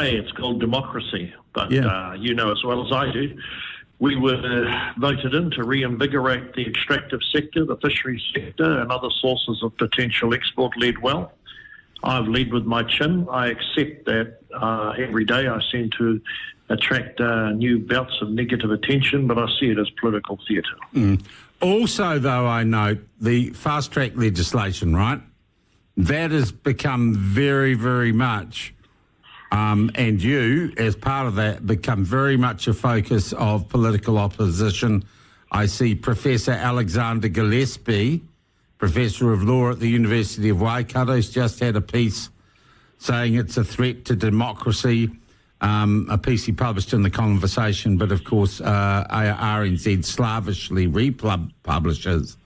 Hey, it's called democracy, but you know as well as I do, we were voted in to reinvigorate the extractive sector, the fisheries sector, and other sources of potential export-led wealth. I've led with my chin. I accept that every day I seem to attract new bouts of negative attention, but I see it as political theatre. Also, though, I note the FastTrack legislation, right? That has become very, very much, and you, as part of that, become very much a focus of political opposition. I see Professor Alexander Gillespie, Professor of Law at the University of Waikato, has just had a piece saying it's a threat to democracy, a piece he published in The Conversation, but of course RNZ slavishly republishes.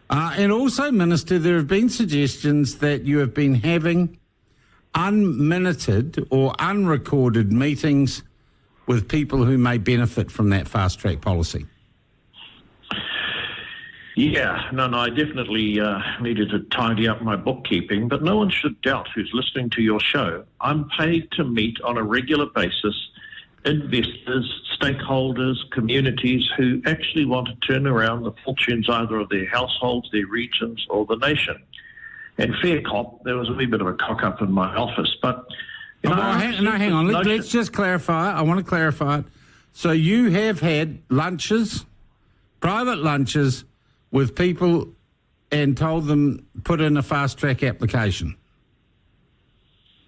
And also, Minister, there have been suggestions that you have been having unminuted or unrecorded meetings with people who may benefit from that fast-track policy. Yeah, no, I definitely needed to tidy up my bookkeeping, but no one should doubt who's listening to your show. I'm paid to meet on a regular basis investors, stakeholders, communities who actually want to turn around the fortunes either of their households, their regions, or the nation. And fair cop, there was a wee bit of a cock-up in my office, but... hang on, let's just clarify. I want to clarify it. So you have had lunches, private lunches, with people and told them put in a fast-track application?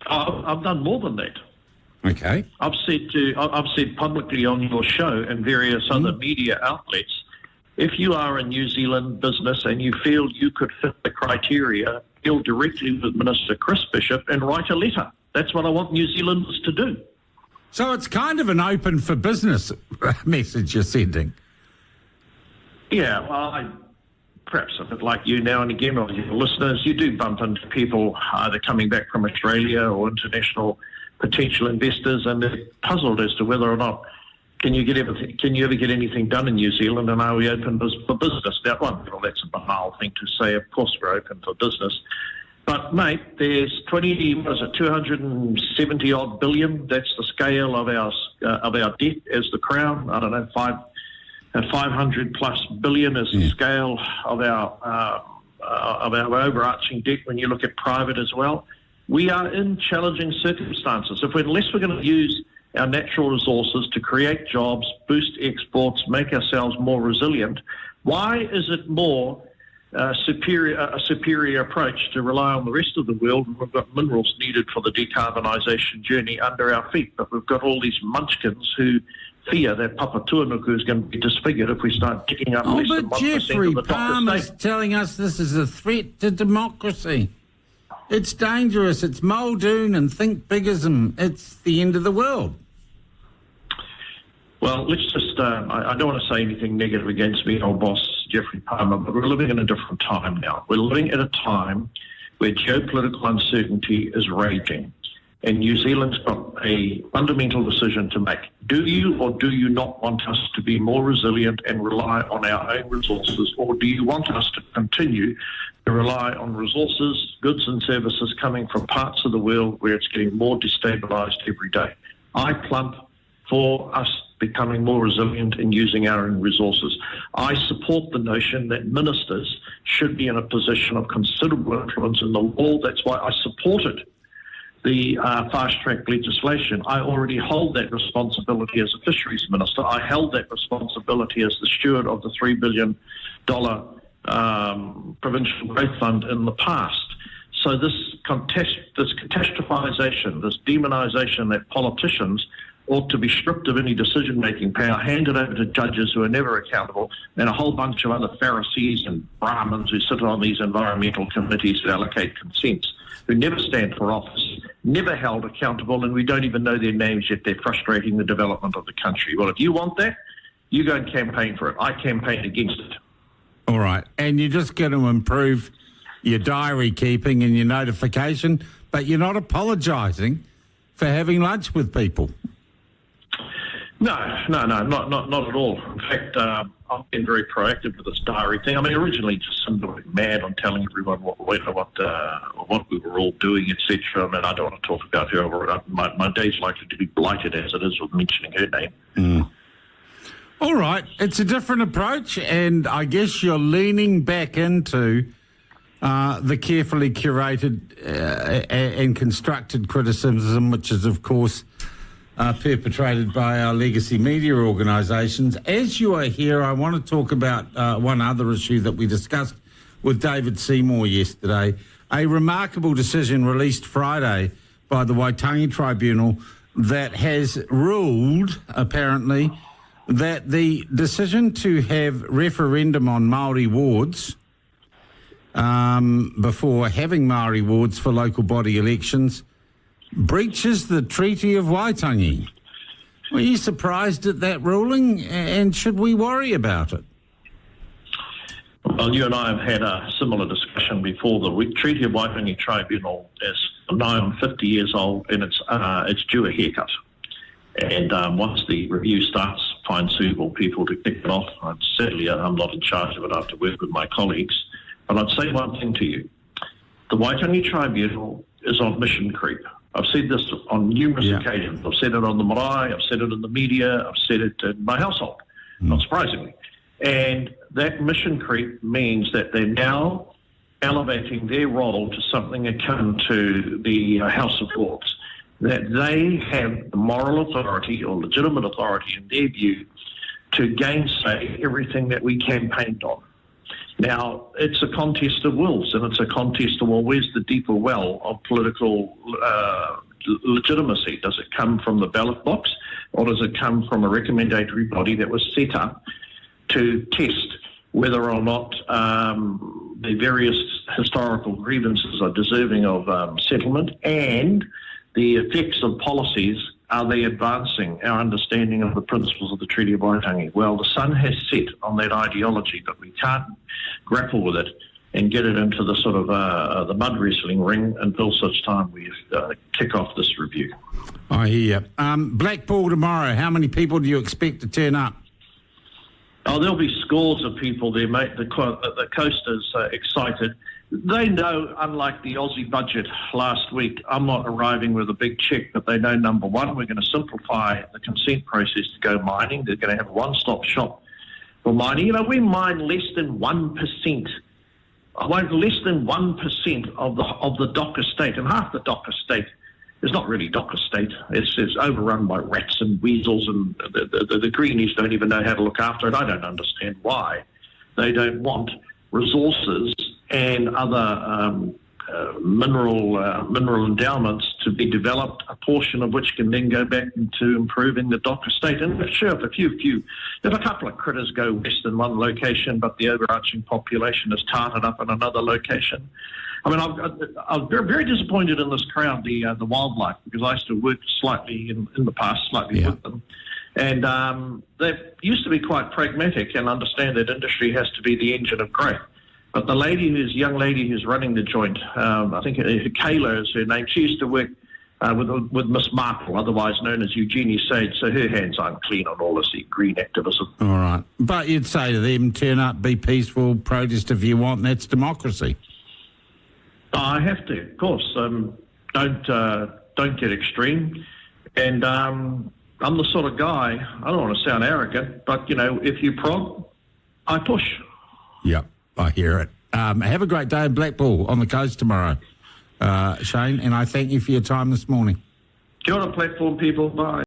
I've done more than that. Okay. I've said publicly on your show and various other media outlets, if you are a New Zealand business and you feel you could fit the criteria, deal directly with Minister Chris Bishop and write a letter. That's what I want New Zealanders to do. So it's kind of an open for business message you're sending. Yeah, well, perhaps a bit like you now and again, or your listeners, you do bump into people either coming back from Australia or international potential investors, and they're puzzled as to whether or not can you ever get anything done in New Zealand, and are we open for business? Now, well, that's a banal thing to say. Of course, we're open for business, but mate, there's 270 odd billion. That's the scale of our debt as the Crown. I don't know, 500 plus billion is the scale of our overarching debt when you look at private as well. We are in challenging circumstances. Unless we're going to use our natural resources to create jobs, boost exports, make ourselves more resilient, why is it more a superior approach to rely on the rest of the world when we've got minerals needed for the decarbonisation journey under our feet, but we've got all these munchkins who fear that Papatūānuku is going to be disfigured if we start digging up less than 1% Jeffrey of the Palmer's telling us this is a threat to democracy. It's dangerous. It's Muldoon and think bigism. It's the end of the world. Well, let's just, I don't want to say anything negative against me, old boss, Jeffrey Palmer, but we're living in a different time now. We're living at a time where geopolitical uncertainty is raging, and New Zealand's got a fundamental decision to make. Do you or do you not want us to be more resilient and rely on our own resources, or do you want us to continue to rely on resources, goods and services coming from parts of the world where it's getting more destabilised every day? I plump for us becoming more resilient and using our own resources. I support the notion that ministers should be in a position of considerable influence in the law. That's why I supported the fast-track legislation. I already hold that responsibility as a fisheries minister. I held that responsibility as the steward of the $3 billion provincial growth fund in the past. So this catastrophization, this demonisation that politicians ought to be stripped of any decision-making power, handed over to judges who are never accountable, and a whole bunch of other Pharisees and Brahmins who sit on these environmental committees that allocate consents, who never stand for office, never held accountable, and we don't even know their names yet. They're frustrating the development of the country. Well, if you want that, you go and campaign for it. I campaign against it. All right. And you're just going to improve your diary keeping and your notification, but you're not apologising for having lunch with people. No, not at all. In fact, I've been very proactive with this diary thing. I mean, originally just simply mad on telling everyone what we were all doing, etc. I mean, I don't want to talk about her. My day's likely to be blighted as it is with mentioning her name. Mm. All right, it's a different approach, and I guess you're leaning back into the carefully curated and constructed criticism, which is, of course, perpetrated by our legacy media organisations. As you are here, I want to talk about one other issue that we discussed with David Seymour yesterday, a remarkable decision released Friday by the Waitangi Tribunal that has ruled, apparently, that the decision to have referendum on Māori wards before having Māori wards for local body elections breaches the Treaty of Waitangi. Were you surprised at that ruling, and should we worry about it? Well, you and I have had a similar discussion before. The Treaty of Waitangi Tribunal is nigh on 50 years old, and it's due a haircut. And once the review starts, find suitable people to kick it off. Sadly, I'm not in charge of it. I have to work with my colleagues. But I'd say one thing to you. The Waitangi Tribunal is on mission creep. I've said this on numerous occasions. I've said it on the marae, I've said it in the media, I've said it in my household, not surprisingly. And that mission creep means that they're now elevating their role to something akin to the House of Lords, that they have the moral authority or legitimate authority in their view to gainsay everything that we campaigned on. Now, it's a contest of wills, and it's a contest of, well, where's the deeper well of political legitimacy? Does it come from the ballot box, or does it come from a recommendatory body that was set up to test whether or not the various historical grievances are deserving of settlement, and the effects of policies, are they advancing our understanding of the principles of the Treaty of Waitangi? Well, the sun has set on that ideology, but we can't grapple with it and get it into the sort of the mud wrestling ring until such time we kick off this review. I hear you. Blackpool tomorrow, how many people do you expect to turn up? Oh, there'll be scores of people there, mate. The coast is excited. They know, unlike the Aussie budget last week, I'm not arriving with a big check, but they know, number one, we're going to simplify the consent process to go mining. They're going to have a one-stop shop for mining. You know, we mine less than 1%. Less than 1% of the Docker State, and half the Docker State is not really Docker State. It's overrun by rats and weasels, and the greenies don't even know how to look after it. I don't understand why they don't want resources and other mineral endowments to be developed, a portion of which can then go back into improving the Docker State. And sure, if a couple of critters go west in one location, but the overarching population is tarted up in another location. I mean, I was very, very disappointed in this crowd, the wildlife, because I used to work slightly in the past, with them. And they used to be quite pragmatic and understand that industry has to be the engine of growth. But the young lady who's running the joint, I think Kayla is her name, she used to work with Miss Marple, otherwise known as Eugenie Sage, so her hands aren't clean on all this green activism. All right. But you'd say to them, turn up, be peaceful, protest if you want, that's democracy. I have to, of course. Don't get extreme. And I'm the sort of guy, I don't want to sound arrogant, but, you know, if you prod, I push. Yep. I hear it. Have a great day in Blackpool on the coast tomorrow, Shane, and I thank you for your time this morning. Kia ora, platform people. Bye.